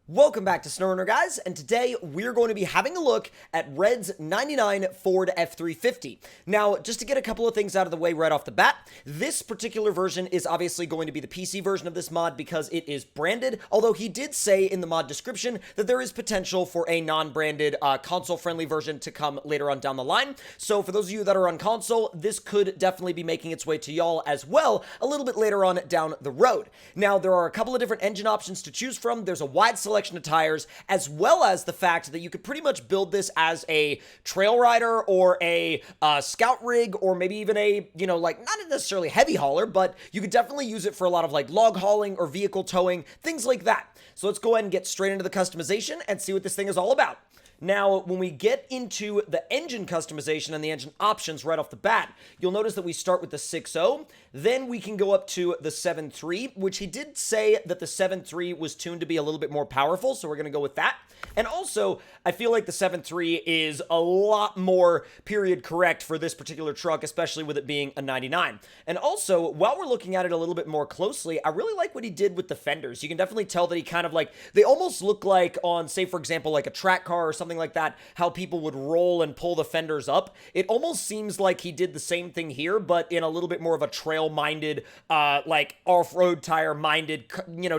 Welcome back to SnowRunner, guys, and today we're going to be having a look at Red's 99 Ford F350. Now, just to get a couple of things out of the way right off the bat, this particular version is obviously going to be the PC version of this mod because it is branded, although he did say in the mod description that there is potential for a non-branded console-friendly version to come later on down the line. So for those of you that are on console, this could definitely be making its way to y'all as well a little bit later on down the road. Now, there are a couple of different engine options to choose from. There's a wide selection of tires, as well as the fact that you could pretty much build this as a trail rider or a scout rig, or maybe even a, like not necessarily heavy hauler, but you could definitely use it for a lot of like log hauling or vehicle towing, things like that. So let's go ahead and get straight into the customization and see what this thing is all about. Now, when we get into the engine customization and the engine options right off the bat, you'll notice that we start with the 6.0, then we can go up to the 7.3, which he did say that the 7.3 was tuned to be a little bit more powerful, so we're going to go with that. And also, I feel like the 7.3 is a lot more period correct for this particular truck, especially with it being a 99. And also, while we're looking at it a little bit more closely, I really like what he did with the fenders. You can definitely tell that he kind of like, they almost look like on, say, for example, like a track car or something like that, how people would roll and pull the fenders up. It almost seems like he did the same thing here, but in a little bit more of a trail-minded, like off-road tire-minded,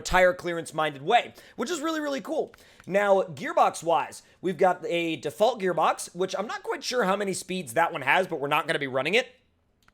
tire clearance-minded way, which is really, really cool. Now, gearbox-wise, we've got a default gearbox, which I'm not quite sure how many speeds that one has, but we're not going to be running it.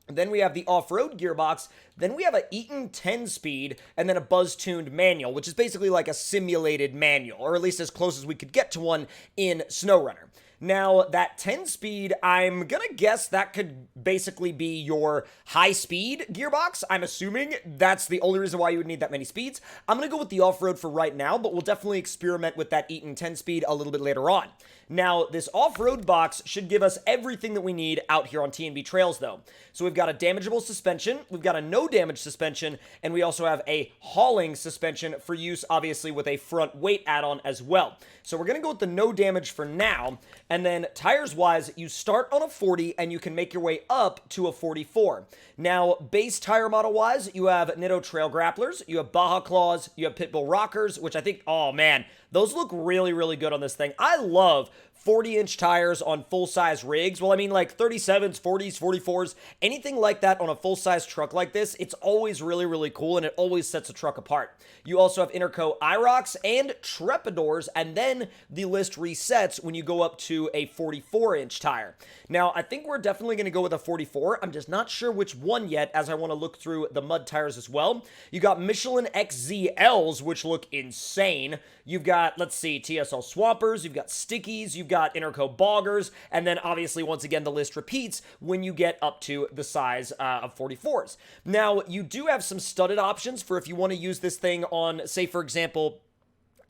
Then we have the off-road gearbox. Then we have a Eaton 10-speed, and then a Buzz-tuned manual, which is basically like a simulated manual, or at least as close as we could get to one in SnowRunner. Now, that 10-speed, I'm gonna guess that could basically be your high-speed gearbox. I'm assuming that's the only reason why you would need that many speeds. I'm gonna go with the off-road for right now, but we'll definitely experiment with that Eaton 10-speed a little bit later on. Now, this off-road box should give us everything that we need out here on TNB trails, though. So we've got a damageable suspension, we've got a no-damage suspension, and we also have a hauling suspension for use, obviously, with a front weight add-on as well. So we're going to go with the no damage for now, and then tires-wise, you start on a 40, and you can make your way up to a 44. Now, base tire model-wise, you have Nitto Trail Grapplers, you have Baja Claws, you have Pitbull Rockers, which I think, oh man, those look really, really good on this thing. I love 40-inch tires on full-size rigs. Well, I mean, like 37s, 40s, 44s, anything like that on a full-size truck like this, it's always really, really cool, and it always sets a truck apart. You also have Interco IROCs and Trepadors, and then the list resets when you go up to a 44-inch tire. Now, I think we're definitely going to go with a 44. I'm just not sure which one yet, as I want to look through the mud tires as well. You got Michelin XZLs, which look insane. You've got, let's see, TSL Swampers, you've got Stickies, you've got Interco Boggers, and then obviously, once again, the list repeats when you get up to the size of 44s. Now, you do have some studded options for if you want to use this thing on, say, for example,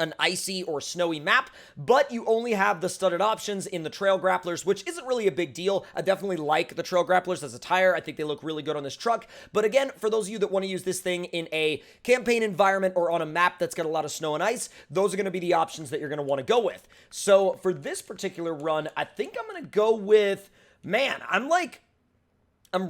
an icy or snowy map, but you only have the studded options in the Trail Grapplers, which isn't really a big deal. I definitely like the Trail Grapplers as a tire. I think they look really good on this truck. But again, for those of you that want to use this thing in a campaign environment or on a map that's got a lot of snow and ice, those are going to be the options that you're going to want to go with. So for this particular run, I think I'm going to go with, man, I'm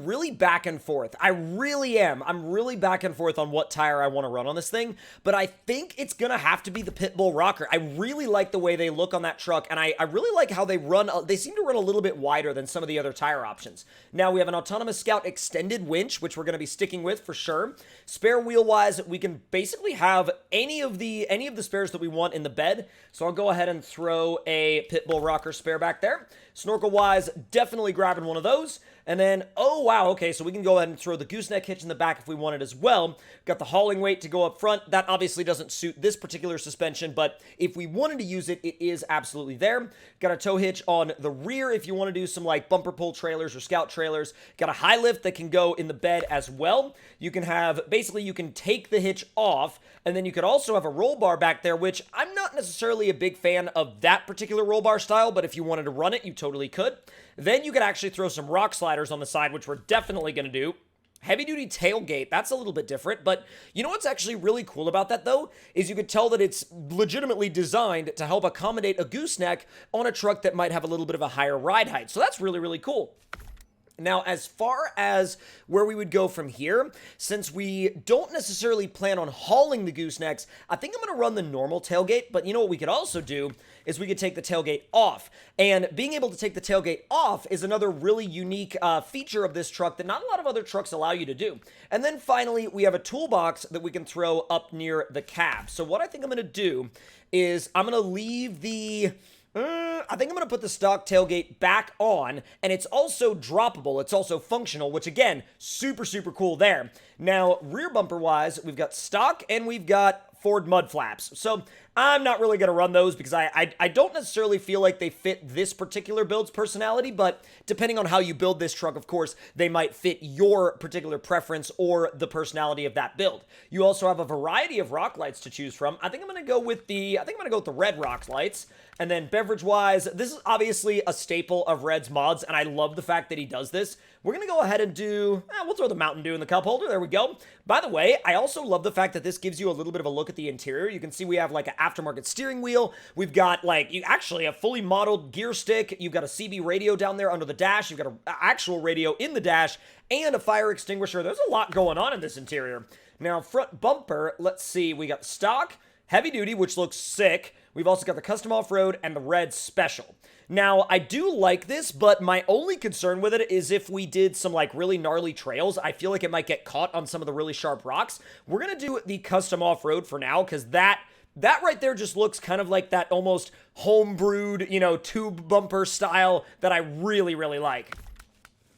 really back and forth. I really am. I'm really back and forth on what tire I want to run on this thing, but I think it's going to have to be the Pitbull Rocker. I really like the way they look on that truck, and I really like how they run. They seem to run a little bit wider than some of the other tire options. Now, we have an Autonomous Scout extended winch, which we're going to be sticking with for sure. Spare wheel-wise, we can basically have any of the spares that we want in the bed, so I'll go ahead and throw a Pitbull Rocker spare back there. Snorkel-wise, definitely grabbing one of those. And then, oh wow, okay, so we can go ahead and throw the gooseneck hitch in the back if we wanted as well. Got the hauling weight to go up front. That obviously doesn't suit this particular suspension, but if we wanted to use it, it is absolutely there. Got a tow hitch on the rear if you want to do some like bumper pull trailers or scout trailers. Got a high lift that can go in the bed as well. You can have, basically you can take the hitch off, and then you could also have a roll bar back there, which I'm not necessarily a big fan of that particular roll bar style, but if you wanted to run it, you totally could. Then you could actually throw some rock sliders on the side, which we're definitely going to do. Heavy-duty tailgate, that's a little bit different, but you know what's actually really cool about that, though, is you could tell that it's legitimately designed to help accommodate a gooseneck on a truck that might have a little bit of a higher ride height, so that's really, really cool. Now, as far as where we would go from here, since we don't necessarily plan on hauling the goosenecks, I think I'm going to run the normal tailgate, but you know what we could also do is we could take the tailgate off. And being able to take the tailgate off is another really unique feature of this truck that not a lot of other trucks allow you to do. And then finally, we have a toolbox that we can throw up near the cab. So what I think I'm going to do is I'm going to leave the... I think I'm going to put the stock tailgate back on, and it's also droppable. It's also functional, which, again, super, super cool there. Now, rear bumper-wise, we've got stock, and we've got Ford mud flaps. So I'm not really going to run those because I don't necessarily feel like they fit this particular build's personality, but depending on how you build this truck, of course, they might fit your particular preference or the personality of that build. You also have a variety of rock lights to choose from. I think I'm going to go with the red rock lights. And then beverage-wise, this is obviously a staple of Red's mods, and I love the fact that he does this. We're going to go ahead and do, we'll throw the Mountain Dew in the cup holder. There we go. By the way, I also love the fact that this gives you a little bit of a look at the interior. You can see we have like an aftermarket steering wheel. We've got like, a fully modeled gear stick. You've got a CB radio down there under the dash. You've got an actual radio in the dash and a fire extinguisher. There's a lot going on in this interior. Now, front bumper, let's see. We got stock, heavy duty, which looks sick. We've also got the custom off-road and the red special. Now, I do like this, but my only concern with it is if we did some like really gnarly trails, I feel like it might get caught on some of the really sharp rocks. We're going to do the custom off-road for now because that right there just looks kind of like that almost home-brewed, tube bumper style that I really, really like.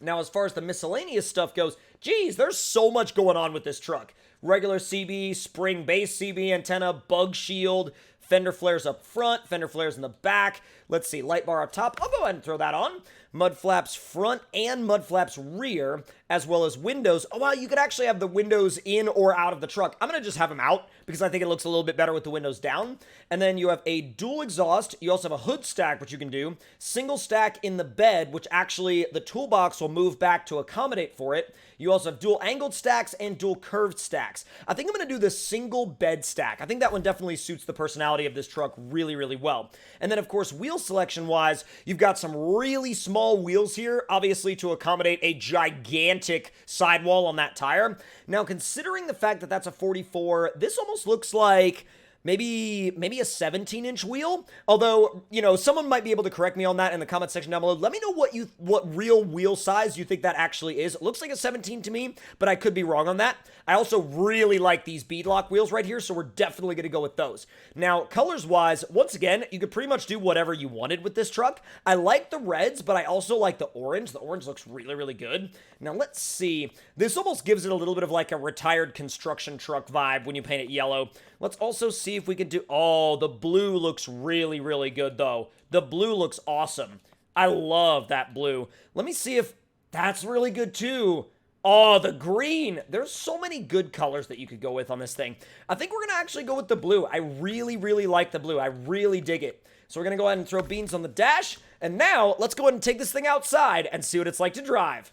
Now, as far as the miscellaneous stuff goes, geez, there's so much going on with this truck. Regular CB, spring base CB antenna, bug shield, fender flares up front, fender flares in the back. Let's see, light bar up top. I'll go ahead and throw that on. Mud flaps front and mud flaps rear, as well as windows. Oh, wow, you could actually have the windows in or out of the truck. I'm going to just have them out because I think it looks a little bit better with the windows down. And then you have a dual exhaust. You also have a hood stack, which you can do. Single stack in the bed, which actually the toolbox will move back to accommodate for it. You also have dual angled stacks and dual curved stacks. I think I'm going to do the single bed stack. I think that one definitely suits the personality of this truck really, really well. And then, of course, wheel selection-wise, you've got some really small wheels here, obviously to accommodate a gigantic sidewall on that tire. Now, considering the fact that that's a 44, this almost looks like maybe a 17-inch wheel. Although, someone might be able to correct me on that in the comment section down below. Let me know what real wheel size you think that actually is. It looks like a 17 to me, but I could be wrong on that. I also really like these beadlock wheels right here, so we're definitely going to go with those. Now, colors-wise, once again, you could pretty much do whatever you wanted with this truck. I like the reds, but I also like the orange. The orange looks really, really good. Now, let's see. This almost gives it a little bit of like a retired construction truck vibe when you paint it yellow. Let's also see if we can do... Oh, the blue looks really, really good, though. The blue looks awesome. I love that blue. Let me see if that's really good, too. Oh, the green. There's so many good colors that you could go with on this thing. I think we're going to actually go with the blue. I really, really like the blue. I really dig it. So we're going to go ahead and throw beans on the dash. And now, let's go ahead and take this thing outside and see what it's like to drive.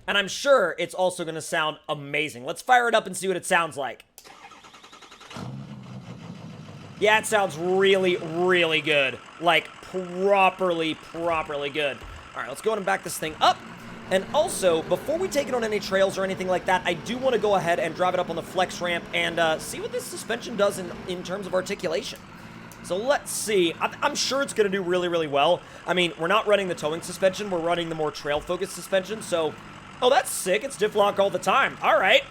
And I'm sure it's also going to sound amazing. Let's fire it up and see what it sounds like. Yeah, it sounds really, really good. Like, properly good. All right, let's go ahead and back this thing up. And also, before we take it on any trails or anything like that, I do want to go ahead and drive it up on the flex ramp and see what this suspension does in terms of articulation. So let's see. I'm sure it's going to do really, really well. I mean, we're not running the towing suspension. We're running the more trail-focused suspension. So, oh, that's sick. It's diff lock all the time. All right.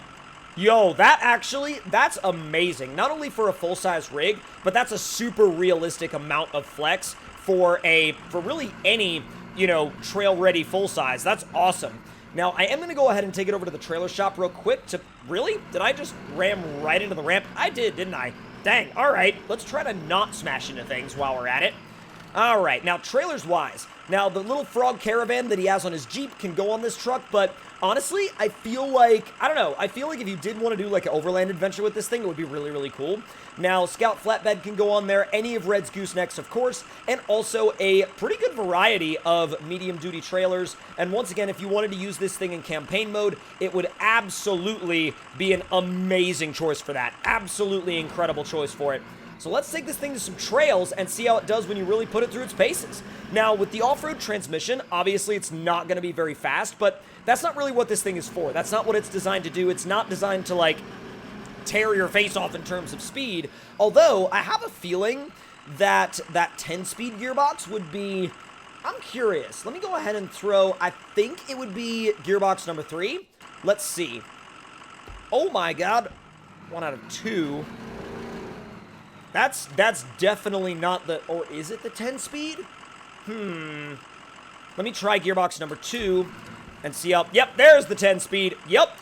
Yo, that's amazing. Not only for a full-size rig, but that's a super realistic amount of flex for really any, trail-ready full-size. That's awesome. Now, I am going to go ahead and take it over to the trailer shop real quick to... Really? Did I just ram right into the ramp? I did, didn't I? Dang. All right. Let's try to not smash into things while we're at it. All right. Now, trailers-wise. Now, the little frog caravan that he has on his Jeep can go on this truck, but honestly, I feel like, I don't know, I feel like if you did want to do like an overland adventure with this thing, it would be really, really cool. Now, Scout Flatbed can go on there, any of Red's goosenecks, of course, and also a pretty good variety of medium-duty trailers. And once again, if you wanted to use this thing in campaign mode, it would absolutely be an amazing choice for that. Absolutely incredible choice for it. So let's take this thing to some trails and see how it does when you really put it through its paces. Now, with the off-road transmission, obviously it's not going to be very fast, but that's not really what this thing is for. That's not what it's designed to do. It's not designed to, like, tear your face off in terms of speed. Although, I have a feeling that that 10-speed gearbox would be... I'm curious. Let me go ahead and throw... I think it would be gearbox number 3. Let's see. Oh my god. 1 out of 2. That's definitely not the... Or is it the 10-speed? Let me try gearbox number 2 and see how... Yep, there's the 10-speed. Yep,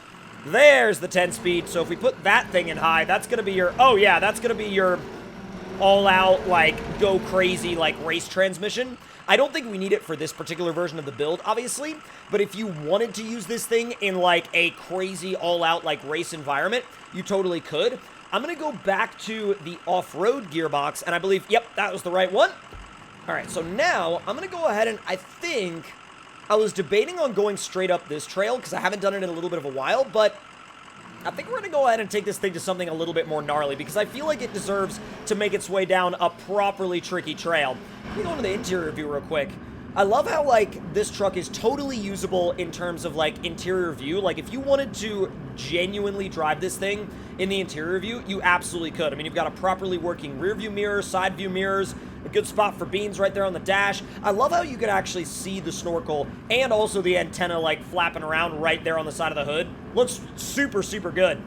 there's the 10-speed. So if we put that thing in high, that's going to be your... Oh, yeah, that's going to be your all-out, like, go crazy, like, race transmission. I don't think we need it for this particular version of the build, obviously. But if you wanted to use this thing in, like, a crazy all-out, like, race environment, you totally could. I'm going to go back to the off-road gearbox, and I believe, yep, that was the right one. All right, so now I'm going to go ahead and I think I was debating on going straight up this trail because I haven't done it in a little bit of a while, but I think we're going to go ahead and take this thing to something a little bit more gnarly because I feel like it deserves to make its way down a properly tricky trail. Let me go into the interior view real quick. I love how, like, this truck is totally usable in terms of, like, interior view. Like, if you wanted to genuinely drive this thing in the interior view, you absolutely could. I mean, you've got a properly working rear view mirror, side view mirrors, a good spot for beams right there on the dash. I love how you can actually see the snorkel and also the antenna, like, flapping around right there on the side of the hood. Looks super, super good.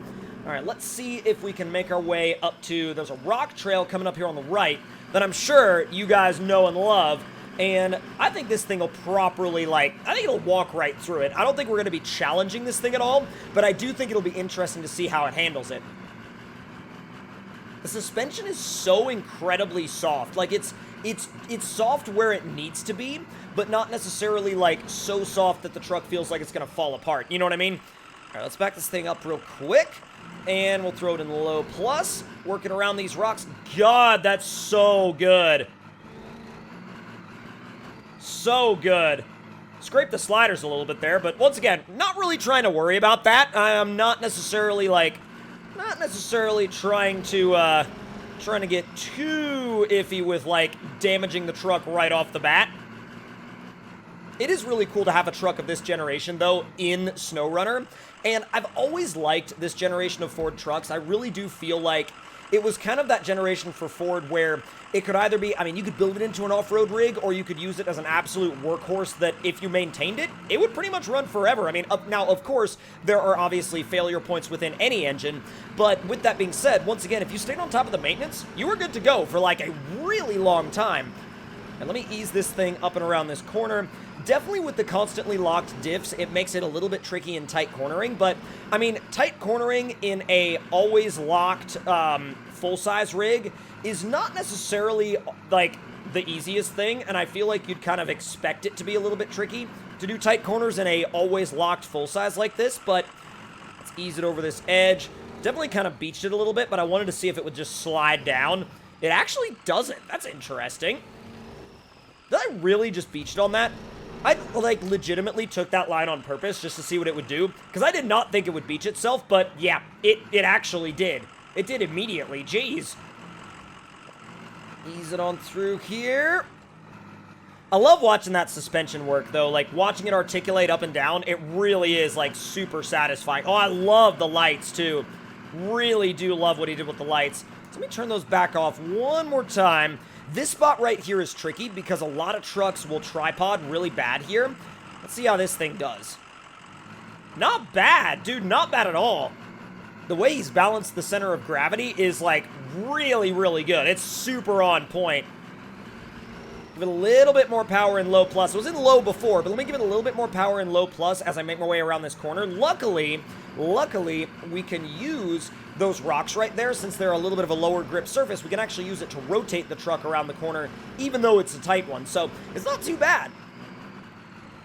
All right, let's see if we can make our way up to... There's a rock trail coming up here on the right that I'm sure you guys know and love. And I think this thing will properly, like, I think it'll walk right through it. I don't think we're going to be challenging this thing at all, but I do think it'll be interesting to see how it handles it. The suspension is so incredibly soft. Like, it's soft where it needs to be, but not necessarily, like, so soft that the truck feels like it's going to fall apart. You know what I mean? All right, let's back this thing up real quick, and we'll throw it in low plus, working around these rocks. God, that's so good. So good. Scrape the sliders a little bit there, but once again, not really trying to worry about that. I am not necessarily, like, trying to get too iffy with, like, damaging the truck right off the bat. It is really cool to have a truck of this generation, though, in SnowRunner, and I've always liked this generation of Ford trucks. I really do feel like it was kind of that generation for Ford where it could either be, I mean, you could build it into an off-road rig, or you could use it as an absolute workhorse that if you maintained it, it would pretty much run forever. I mean, now, of course, there are obviously failure points within any engine, but with that being said, once again, if you stayed on top of the maintenance, you were good to go for, like, a really long time. And let me ease this thing up and around this corner. Definitely with the constantly locked diffs, it makes it a little bit tricky in tight cornering, but, I mean, tight cornering in a always locked full-size rig is not necessarily, like, the easiest thing, and I feel like you'd kind of expect it to be a little bit tricky to do tight corners in a always locked full-size like this, but let's ease it over this edge. Definitely kind of beached it a little bit, but I wanted to see if it would just slide down. It actually doesn't. That's interesting. Did I really just beach it on that? I, like, legitimately took that line on purpose just to see what it would do, because I did not think it would beach itself, but yeah, it actually did. It did immediately. Jeez. Ease it on through here. I love watching that suspension work, though. Like, watching it articulate up and down, it really is, like, super satisfying. Oh, I love the lights, too. Really do love what he did with the lights. So let me turn those back off one more time. This spot right here is tricky because a lot of trucks will tripod really bad here. Let's see how this thing does. Not bad, dude. Not bad at all. The way he's balanced the center of gravity is, like, really, really good. It's super on point. Give it a little bit more power in low plus. It was in low before, but let me give it a little bit more power in low plus as I make my way around this corner. Luckily, we can use those rocks right there. Since they're a little bit of a lower grip surface, we can actually use it to rotate the truck around the corner, even though it's a tight one. So it's not too bad.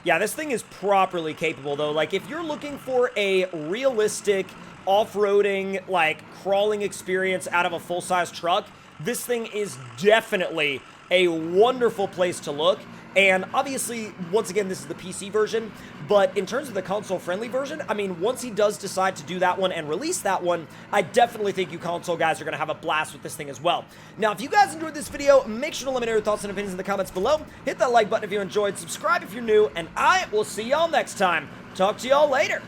Yeah, this thing is properly capable, though. Like, if you're looking for a realistic off-roading, like, crawling experience out of a full-size truck, this thing is definitely a wonderful place to look. And obviously, once again, this is the PC version, but in terms of the console-friendly version, I mean, once he does decide to do that one and release that one, I definitely think you console guys are going to have a blast with this thing as well. Now, if you guys enjoyed this video, make sure to let me know your thoughts and opinions in the comments below. Hit that like button if you enjoyed, subscribe if you're new, and I will see y'all next time. Talk to y'all later.